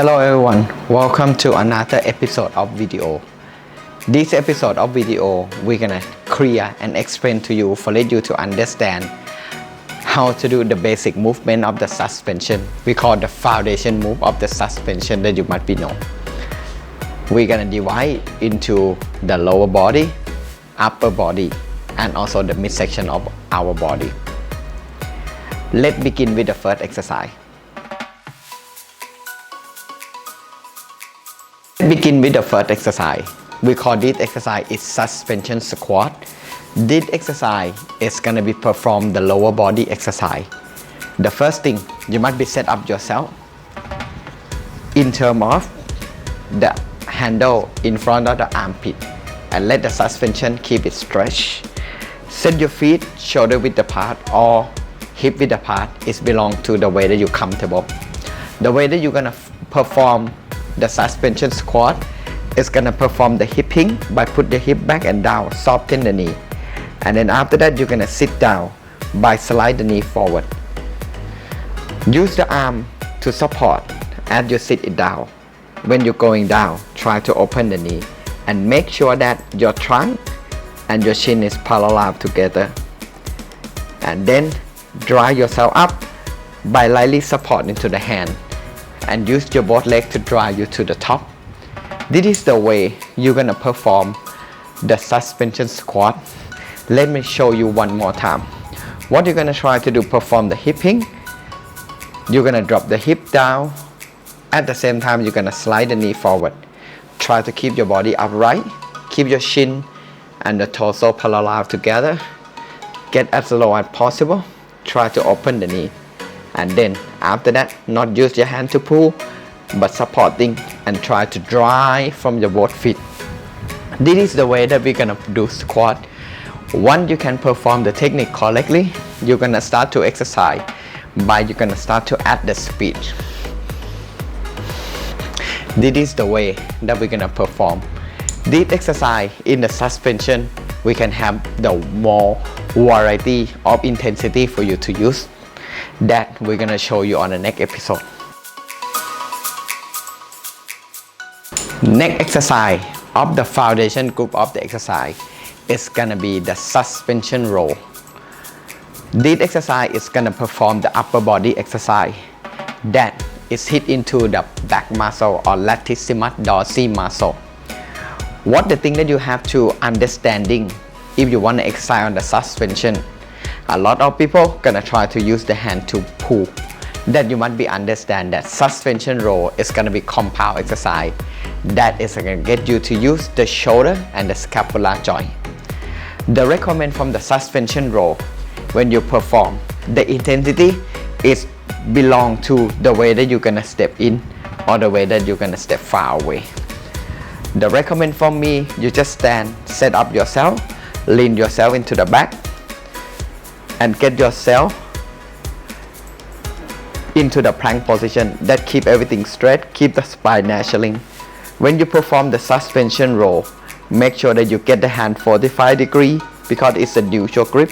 Hello everyone, welcome to another episode of video. This episode of video, we're gonna clear and explain to you for let you to understand how to do the basic movement of the suspension. We call the foundation move of the suspension that you might be know. We're gonna divide into the lower body, upper body, and also the midsection of our body. Let's begin with the first exercise. Begin with the first exercise. We call this exercise is suspension squat. This exercise is gonna be performed the lower body exercise. The first thing, you must be set up yourself in terms of the handle in front of the armpit and let the suspension keep it stretched. Set your feet shoulder width apart or hip width apart. It belongs to the way that you're comfortable. The way that you're gonna perform the suspension squat is gonna perform the hipping by put the hip back and down, soften the knee, and then after that you're gonna sit down by slide the knee forward. Use the arm to support as you sit it down. When you're going down, try to open the knee and make sure that your trunk and your chin is parallel together, and then dry yourself up by lightly support into the hand and use your both legs to drive you to the top. This is the way you're gonna perform the suspension squat. Let me show you one more time. What you're gonna try to do, perform the hipping. You're gonna drop the hip down. At the same time, you're gonna slide the knee forward. Try to keep your body upright. Keep your chin and the torso parallel together. Get as low as possible. Try to open the knee. And then after that, not use your hand to pull, but supporting and try to drive from your both feet. This is the way that we're gonna do squat. Once you can perform the technique correctly, you're gonna start to exercise by you're gonna start to add the speed. This is the way that we're gonna perform this exercise. In the suspension, we can have the more variety of intensity for you to use. That we're gonna show you on the next episode. Next exercise of the foundation group of the exercise is gonna be the suspension row. This exercise is gonna perform the upper body exercise that is hit into the back muscle or latissimus dorsi muscle. What the thing that you have to understanding if you want to exercise on the suspension, a lot of people gonna try to use the hand to pull. That you must be understand that suspension row is gonna be compound exercise that is gonna get you to use the shoulder and the scapular joint. The recommend from the suspension row when you perform, the intensity is belong to the way that you're gonna step in or the way that you're gonna step far away. The recommend from me, you just stand, set up yourself, lean yourself into the back and get yourself into the plank position. That keep everything straight, keep the spine naturally. When you perform the suspension row, make sure that you get the hand 45 degrees because it's a neutral grip,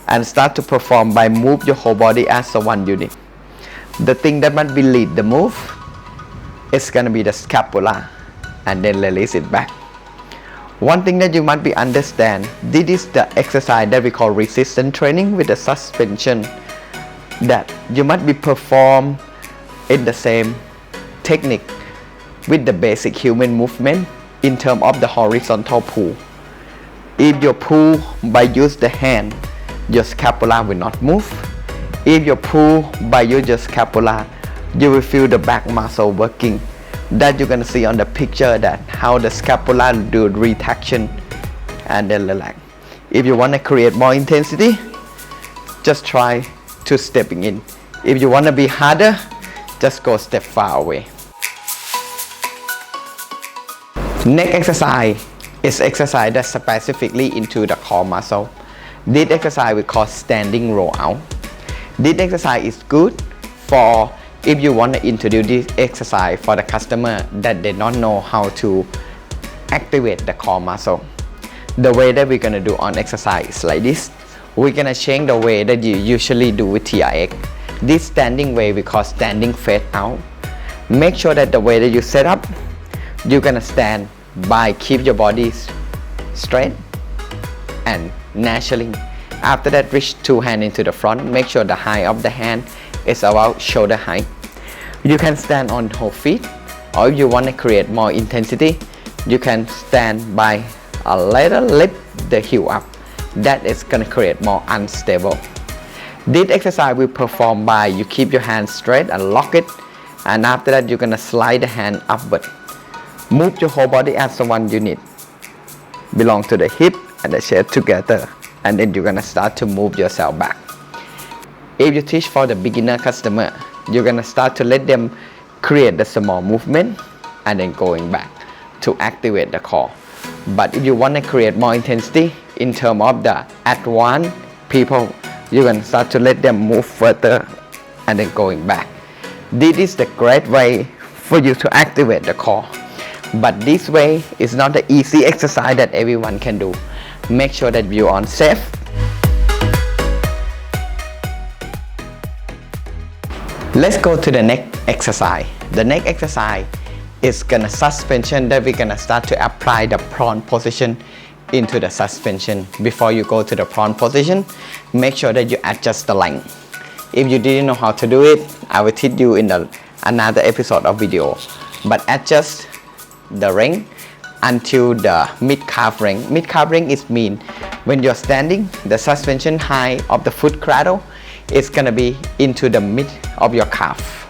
and start to perform by move your whole body as a one unit. The thing that must be lead the move is gonna be the scapula, and then release it back. One thing that you must be understand, this is the exercise that we call resistance training with the suspension, that you must be perform in the same technique with the basic human movement in terms of the horizontal pull. If you pull by use the hand, your scapula will not move. If you pull by use your scapula, you will feel the back muscle working. That you're gonna see on the picture that how the scapula do retraction and then relax. If you want to create more intensity, just try to stepping in. If you want to be harder, just go step far away. Next exercise is exercise that specifically into the core muscle. This exercise we call standing roll out. This exercise is good for if you want to introduce this exercise for the customer that they don't know how to activate the core muscle. The way that we're gonna do on exercise is like this. We're gonna change the way that you usually do with TRX. This standing way we call standing face out. Make sure that the way that you set up, you're gonna stand by keep your body straight and naturally. After that, reach two hands into the front. Make sure the height of the hand is about shoulder height. You can stand on whole feet, or if you want to create more intensity, you can stand by a little lift the heel up. That is going to create more unstable. This exercise we perform by you keep your hand straight and lock it, and after that you're going to slide the hand upward. Move your whole body as the one unit. Belong to the hip and the chest together, and then you're going to start to move yourself back. If you teach for the beginner customer, you're going to start to let them create the small movement and then going back to activate the core. But if you want to create more intensity in terms of the advanced people, you're going to start to let them move further and then going back. This is the great way for you to activate the core. But this way is not the easy exercise that everyone can do. Make sure that you're on safe. Let's go to the next exercise. The next exercise is gonna suspension that we're gonna start to apply the prone position into the suspension. Before you go to the prone position, make sure that you adjust the length. If you didn't know how to do it, I will teach you in another episode of video. But adjust the ring until the mid-calf ring. Mid-calf ring is mean when you're standing, the suspension height of the foot cradle is gonna be into the mid of your calf.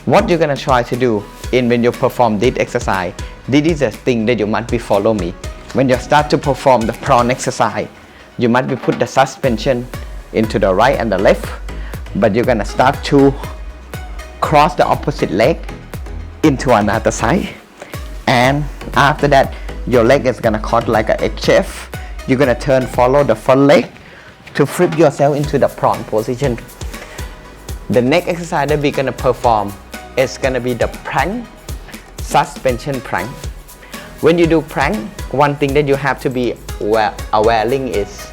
What you're gonna try to do when you perform this exercise, this is the thing that you must be follow me. When you start to perform the prone exercise, you must be put the suspension into the right and the left, but you're gonna start to cross the opposite leg into another side, and after that your leg is gonna cut like a X shape. You're gonna turn follow the front leg to flip yourself into the prone position. The next exercise that we're gonna perform is gonna be the plank, suspension plank. When you do plank, one thing that you have to be aware is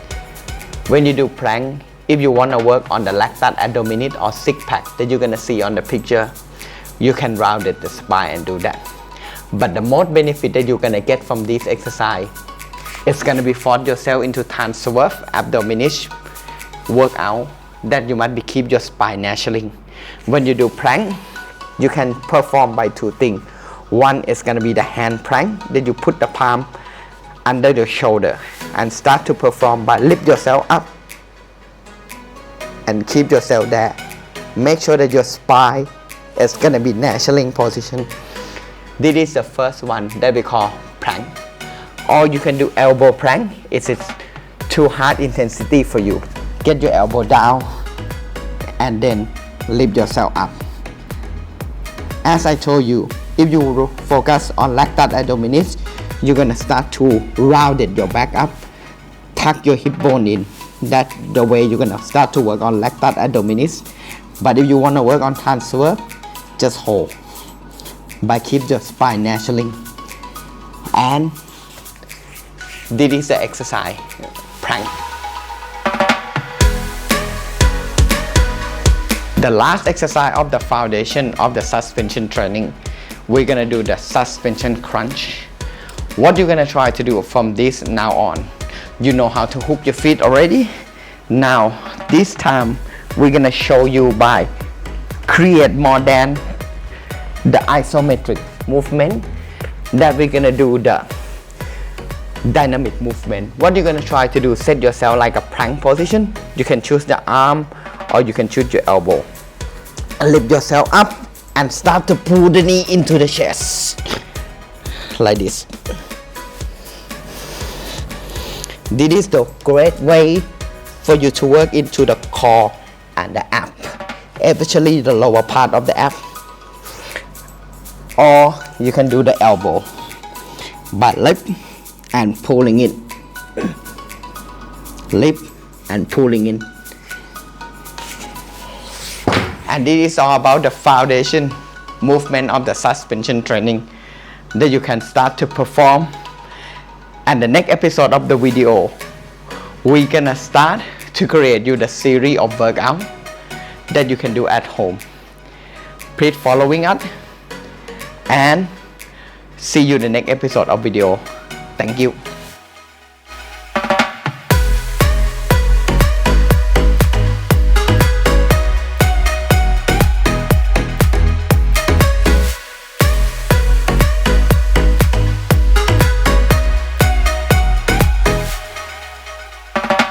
when you do plank, if you wanna work on the lactate abdominis or six pack that you're gonna see on the picture, you can round it the spine and do that. But the most benefit that you're gonna get from this exercise is gonna be force yourself into transverse abdominis workout that you must be keep your spine naturally. When you do plank, you can perform by two things. One is gonna be the hand plank that you put the palm under your shoulder and start to perform by lift yourself up and keep yourself there. Make sure that your spine is gonna be naturally in position. This is the first one that we call plank. Or you can do elbow plank. It's too hard intensity for you. Get your elbow down and then lift yourself up. As I told you, if you focus on lactate abdominis, you're gonna start to round it your back up, tuck your hip bone in. That's the way you're gonna start to work on lactate abdominis. But if you wanna work on transverse, just hold. But keep your spine naturally. And this is the exercise, plank. The last exercise of the foundation of the suspension training, we're gonna do the suspension crunch. What you're gonna try to do from this now on, you know how to hook your feet already. Now, this time, we're gonna show you by create more than the isometric movement that we're gonna do the dynamic movement. What you're gonna try to do, set yourself like a plank position. You can choose the arm or you can choose your elbow. Lift yourself up and start to pull the knee into the chest like this. This is the great way for you to work into the core and the ab, especially the lower part of the ab. Or you can do the elbow, but lift and pulling it, lift and pulling in. And this is all about the foundation movement of the suspension training that you can start to perform. And the next episode of the video, we're gonna start to create you the series of workout that you can do at home. Please following us and see you in the next episode of video. Thank you.